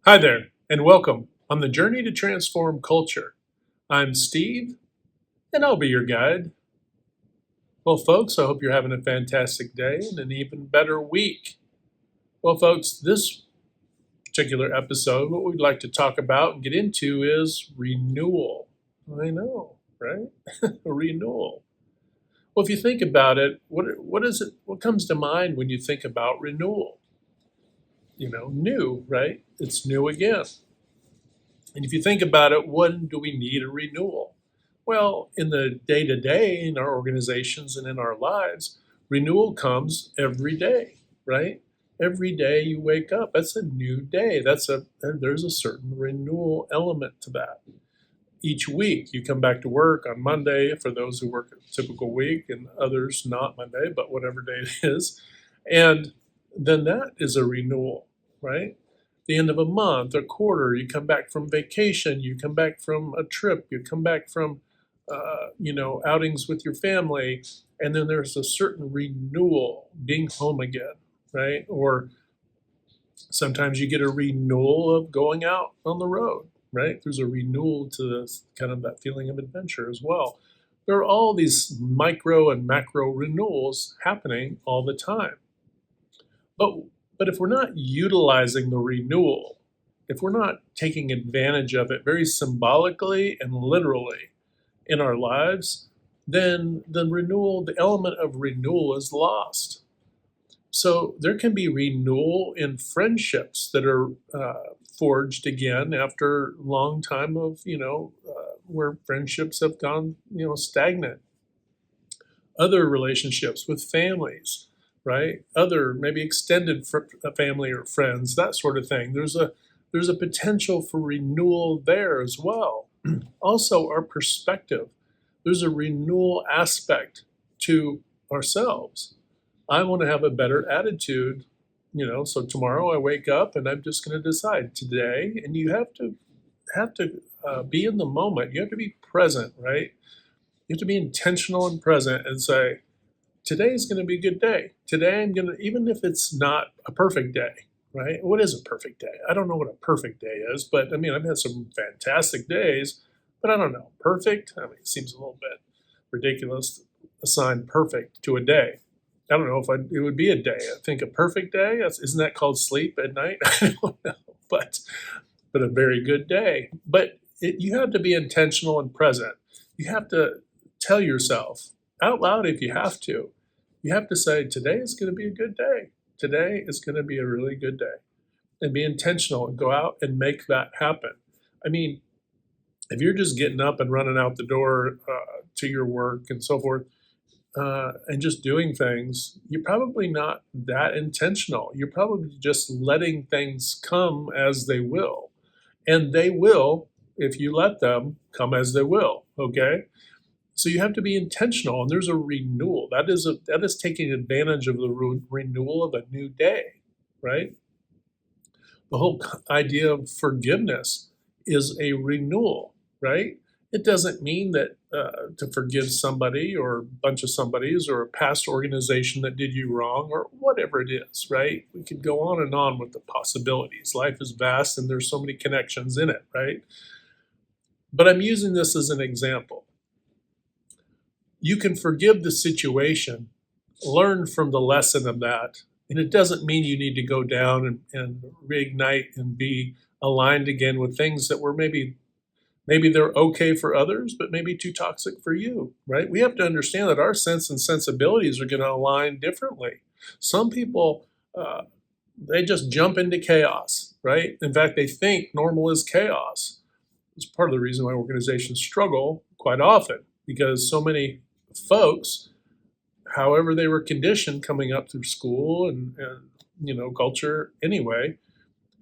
Hi there, and welcome on the journey to transform culture. I'm Steve, and I'll be your guide. Well, folks, I hope you're having a fantastic day and an even better week. Well, folks, this particular episode, what we'd like to talk about and get into is renewal. I know, right? Renewal. Well, if you think about it, what is it? What comes to mind when you think about renewal? New, right? It's new again. And if you think about it, when do we need a renewal? Well, in the day to day, in our organizations and in our lives, renewal comes every day, right? Every day you wake up, that's a new day. There's a certain renewal element to that. Each week you come back to work on Monday for those who work a typical week and others not Monday, but whatever day it is. And then that is a renewal, right? The end of a month, a quarter, you come back from vacation, you come back from a trip, you come back from, outings with your family, and then there's a certain renewal, being home again, right? Or sometimes you get a renewal of going out on the road, right? There's a renewal to this kind of that feeling of adventure as well. There are all these micro and macro renewals happening all the time. But but if we're not utilizing the renewal, if we're not taking advantage of it very symbolically and literally in our lives, then the element of renewal is lost. So there can be renewal in friendships that are forged again after a long time of, where friendships have gone, stagnant. Other relationships with families, right? Other maybe extended family or friends, that sort of thing. There's a potential for renewal there as well. Also, our perspective. There's a renewal aspect to ourselves. I want to have a better attitude, so tomorrow I wake up and I'm just going to decide today, and you have to be in the moment. You have to be present, right? You have to be intentional and present and say, today is going to be a good day. Today I'm going to, even if it's not a perfect day, right? What is a perfect day? I don't know what a perfect day is, but I mean, I've had some fantastic days, but I don't know. Perfect? I mean, it seems a little bit ridiculous to assign perfect to a day. I don't know if it would be a day. I think a perfect day, isn't that called sleep at night? I don't know, but a very good day. But you have to be intentional and present. You have to tell yourself out loud if you have to. You have to say, today is going to be a good day. Today is going to be a really good day. And be intentional and go out and make that happen. I mean, if you're just getting up and running out the door to your work and so forth, and just doing things, you're probably not that intentional. You're probably just letting things come as they will. And they will, if you let them, come as they will. Okay? So you have to be intentional, and there's a renewal. That is taking advantage of the renewal of a new day, right? The whole idea of forgiveness is a renewal, right? It doesn't mean that to forgive somebody or a bunch of somebodies or a past organization that did you wrong or whatever it is, right? We could go on and on with the possibilities. Life is vast and there's so many connections in it, right? But I'm using this as an example. You can forgive the situation, learn from the lesson of that. And it doesn't mean you need to go down and reignite and be aligned again with things that were maybe they're okay for others, but maybe too toxic for you, right? We have to understand that our sense and sensibilities are going to align differently. Some people, they just jump into chaos, right? In fact, they think normal is chaos. It's part of the reason why organizations struggle quite often because so many folks, however they were conditioned coming up through school and culture anyway,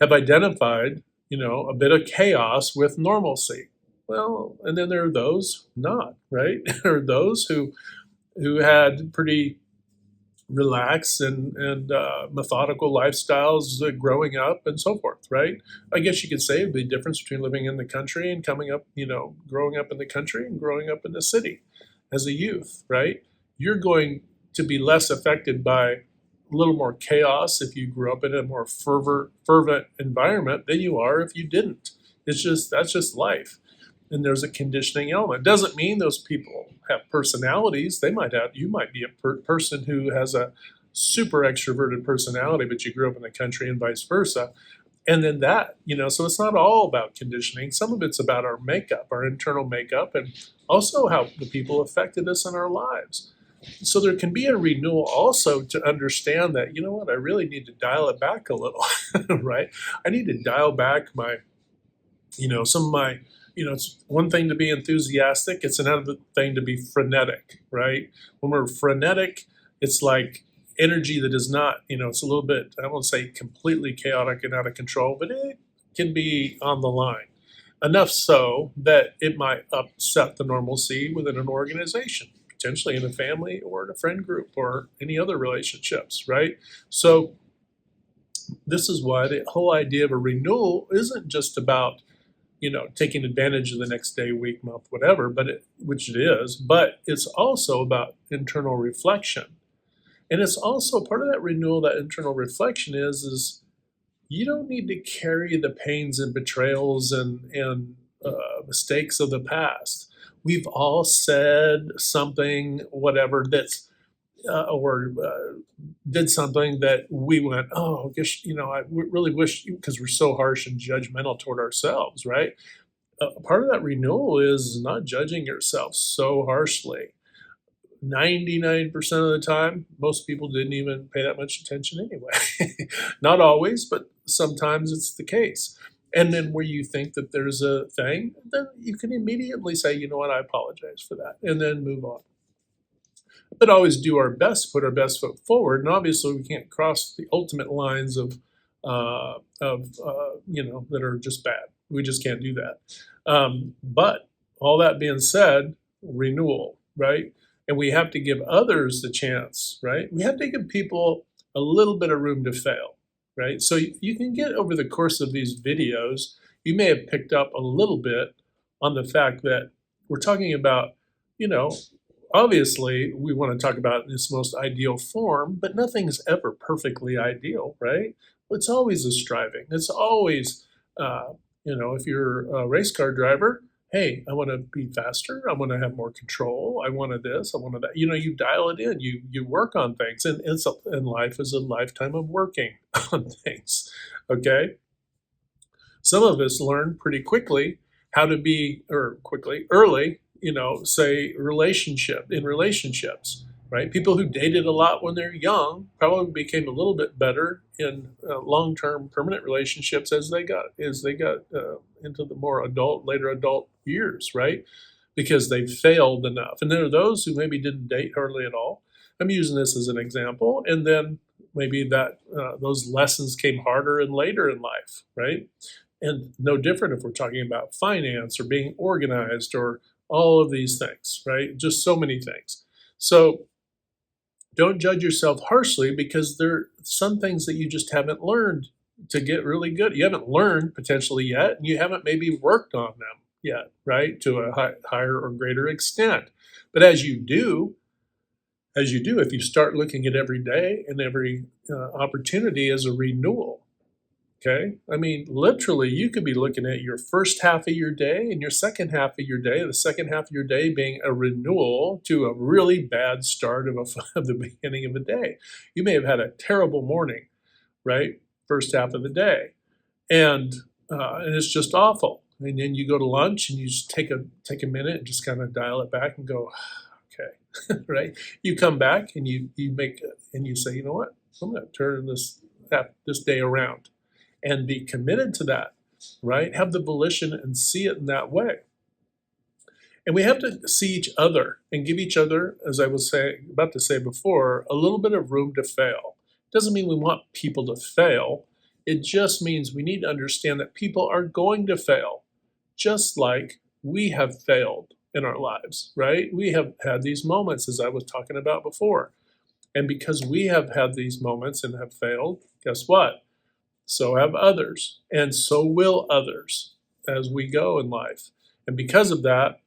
have identified a bit of chaos with normalcy. Well, and then there are those not, right? There are those who had pretty relaxed and methodical lifestyles growing up and so forth, right? I guess you could say the difference between living in the country and coming up, growing up in the country and growing up in the city as a youth, right? You're going to be less affected by little more chaos if you grew up in a more fervent environment than you are if you didn't. That's just life. And there's a conditioning element. Doesn't mean those people have personalities. You might be a person who has a super extroverted personality, but you grew up in the country and vice versa. And then so it's not all about conditioning. Some of it's about our makeup, our internal makeup, and also how the people affected us in our lives. So there can be a renewal also to understand that, you know what, I really need to dial it back a little, right? I need to dial back some of my, it's one thing to be enthusiastic, it's another thing to be frenetic, right? When we're frenetic, it's like energy that is not, it's a little bit, I won't say completely chaotic and out of control, but it can be on the line. Enough so that it might upset the normalcy within an organization, potentially in a family or in a friend group or any other relationships, right? So this is why the whole idea of a renewal isn't just about taking advantage of the next day, week, month, whatever, which it is, but it's also about internal reflection. And it's also part of that renewal, that internal reflection is you don't need to carry the pains and betrayals and mistakes of the past. We've all said something, whatever, or did something that we went, oh, I guess, really wish, because we're so harsh and judgmental toward ourselves, right? Part of that renewal is not judging yourself so harshly. 99% of the time, most people didn't even pay that much attention anyway. Not always, but sometimes it's the case. And then where you think that there's a thing, then you can immediately say, you know what, I apologize for that, and then move on. But always do our best, put our best foot forward, and obviously we can't cross the ultimate lines that are just bad. We just can't do that. But all that being said, renewal, right? And we have to give others the chance, right? We have to give people a little bit of room to fail, right? So you can get over the course of these videos, you may have picked up a little bit on the fact that we're talking about, you know, obviously we want to talk about this most ideal form, but nothing's ever perfectly ideal, right? It's always a striving. It's always, if you're a race car driver, hey, I want to be faster. I want to have more control. I wanted this. I wanted that. You dial it in. You work on things, and life is a lifetime of working on things. Okay. Some of us learn pretty quickly how to be, or quickly, early, say relationships, right? People who dated a lot when they're young probably became a little bit better in long-term permanent relationships as they got into the more later adult years, right? Because they failed enough. And there are those who maybe didn't date hardly at all. I'm using this as an example. And then maybe those lessons came harder and later in life, right? And no different if we're talking about finance or being organized or all of these things, right? Just so many things. So don't judge yourself harshly, because there are some things that you just haven't learned to get really good. You haven't learned potentially yet, and you haven't maybe worked on them yet, right? To a higher or greater extent. But as you do, if you start looking at every day and every opportunity as a renewal, okay? I mean, literally, you could be looking at your first half of your day and your second half of your day, the second half of your day being a renewal to a really bad start of the beginning of a day. You may have had a terrible morning, right? First half of the day. And it's just awful. And then you go to lunch and you just take a minute and just kind of dial it back and go, okay, right? You come back and you say, you know what? I'm going to turn this day around and be committed to that, right? Have the volition and see it in that way. And we have to see each other and give each other, as I was about to say before, a little bit of room to fail. Doesn't mean we want people to fail. It just means we need to understand that people are going to fail, just like we have failed in our lives, right? We have had these moments, as I was talking about before. And because we have had these moments and have failed, guess what? So have others, and so will others as we go in life. And because of that,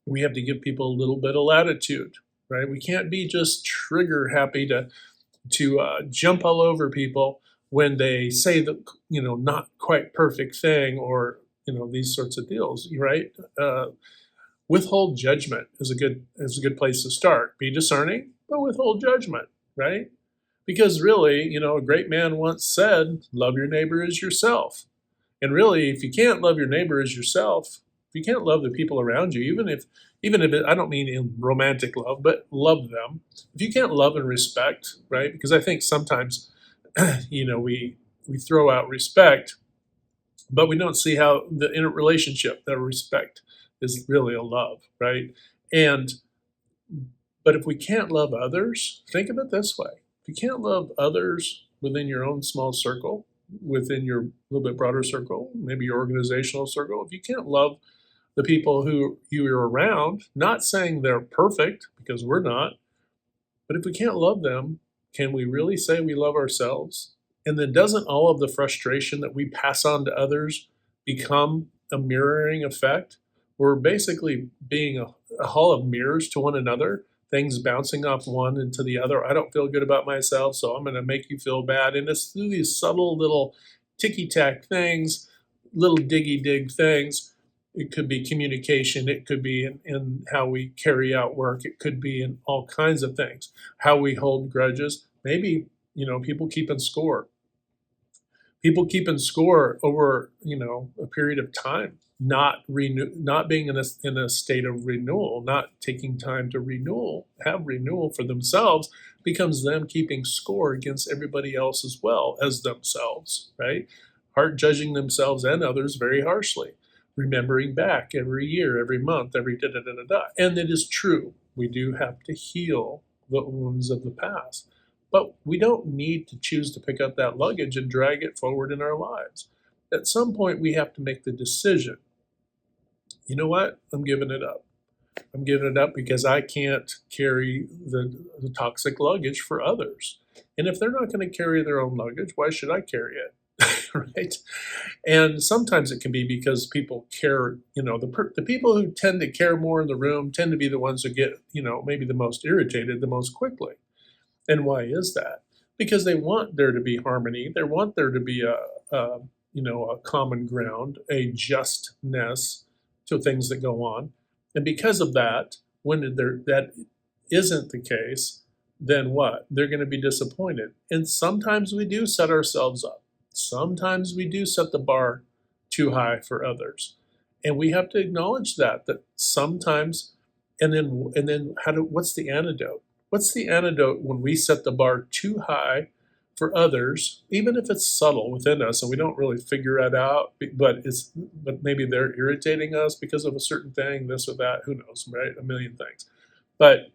we have to give people a little bit of latitude, right? We can't be just trigger happy to jump all over people when they say the not quite perfect thing, or these sorts of deals, right? Withhold judgment is a good place to start. Be discerning, but withhold judgment, right? Because really, a great man once said, "Love your neighbor as yourself." And really, if you can't love your neighbor as yourself, if you can't love the people around you, even if I don't mean in romantic love, but love them. If you can't love and respect, right? Because I think sometimes, we throw out respect, but we don't see how the in a relationship that respect is really a love, right? And but if we can't love others, think of it this way: if you can't love others within your own small circle, within your little bit broader circle, maybe your organizational circle, if you can't love the people who you're around, not saying they're perfect because we're not, but if we can't love them, can we really say we love ourselves? And then doesn't all of the frustration that we pass on to others become a mirroring effect? We're basically being a hall of mirrors to one another, things bouncing off one into the other. I don't feel good about myself, so I'm going to make you feel bad. And it's through these subtle little ticky tack things, little diggy dig things. It could be communication. It could be in how we carry out work. It could be in all kinds of things. How we hold grudges. Maybe, people keeping score. People keeping score over, a period of time, not being in a state of renewal, not taking time to have renewal for themselves, becomes them keeping score against everybody else as well as themselves, right? Heart judging themselves and others very harshly, remembering back every year, every month, every da da da da da. And it is true, we do have to heal the wounds of the past. But we don't need to choose to pick up that luggage and drag it forward in our lives. At some point, we have to make the decision, you know what? I'm giving it up. I'm giving it up because I can't carry the toxic luggage for others. And if they're not going to carry their own luggage, why should I carry it? Right? And sometimes it can be because people care, the people who tend to care more in the room tend to be the ones who get, maybe the most irritated the most quickly. And why is that? Because they want there to be harmony. They want there to be a common ground, a justness to things that go on. And because of that, when that isn't the case, then what? They're going to be disappointed. And sometimes we do set ourselves up. Sometimes we do set the bar too high for others. And we have to acknowledge that sometimes, and then what's the antidote? What's the antidote when we set the bar too high for others, even if it's subtle within us and we don't really figure it out, but maybe they're irritating us because of a certain thing, this or that, who knows, right? A million things. But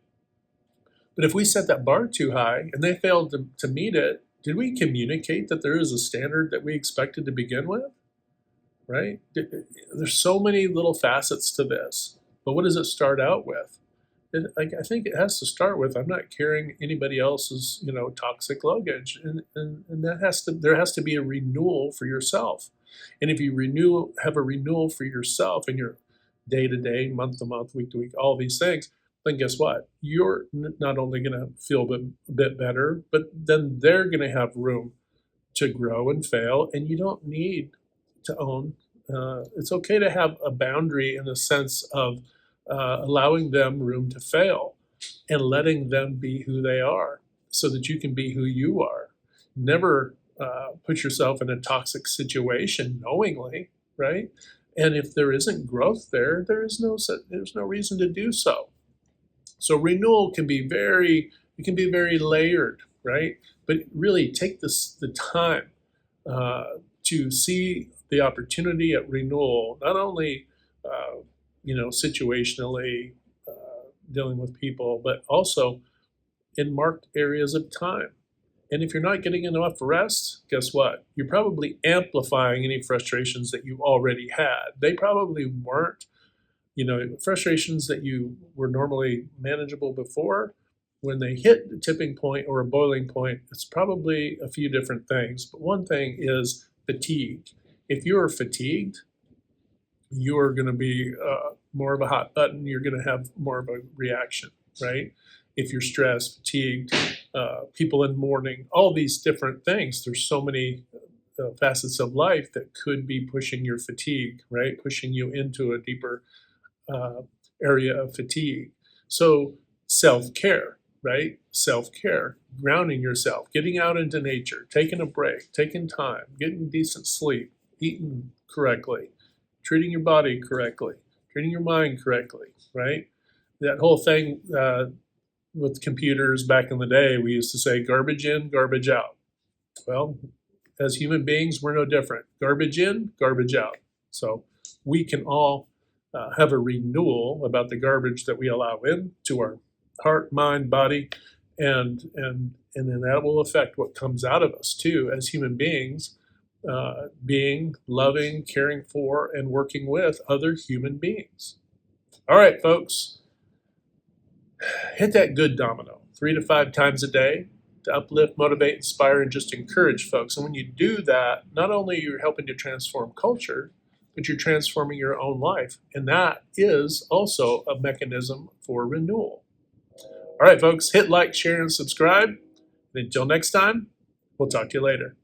if we set that bar too high and they failed to meet it, did we communicate that there is a standard that we expected to begin with? Right? There's so many little facets to this, but what does it start out with? I think it has to start with, I'm not carrying anybody else's toxic luggage, and there has to be a renewal for yourself. And if you have a renewal for yourself in your day to day, month to month, week to week, all these things, then guess what? You're not only going to feel a bit better, but then they're going to have room to grow and fail, and you don't need to own. It's okay to have a boundary in the sense of allowing them room to fail and letting them be who they are so that you can be who you are. Never put yourself in a toxic situation knowingly, right? And if there isn't growth there, there's no reason to do so. So renewal can be very layered, right? But really take the time to see the opportunity at renewal, not only situationally dealing with people, but also in marked areas of time. And if you're not getting enough rest, guess what? You're probably amplifying any frustrations that you already had. They probably weren't, frustrations that you were normally manageable before. When they hit the tipping point or a boiling point, it's probably a few different things. But one thing is fatigue. If you're fatigued, you're going to be more of a hot button. You're going to have more of a reaction, right? If you're stressed, fatigued, people in mourning, all these different things. There's so many facets of life that could be pushing your fatigue, right? Pushing you into a deeper uh, area of fatigue. So self-care, right? Self-care, grounding yourself, getting out into nature, taking a break, taking time, getting decent sleep, eating correctly, treating your body correctly, treating your mind correctly, right? That whole thing with computers back in the day, we used to say garbage in, garbage out. Well, as human beings, we're no different. Garbage in, garbage out. So we can all have a renewal about the garbage that we allow in to our heart, mind, body, and then that will affect what comes out of us too as human beings, being loving, caring for, and working with other human beings. All right, folks, hit that good domino 3 to 5 times a day to uplift, motivate, inspire, and just encourage folks. And when you do that, not only are you helping to transform culture, but you're transforming your own life. And that is also a mechanism for renewal. All right, folks, hit like, share, and subscribe. And until next time, we'll talk to you later.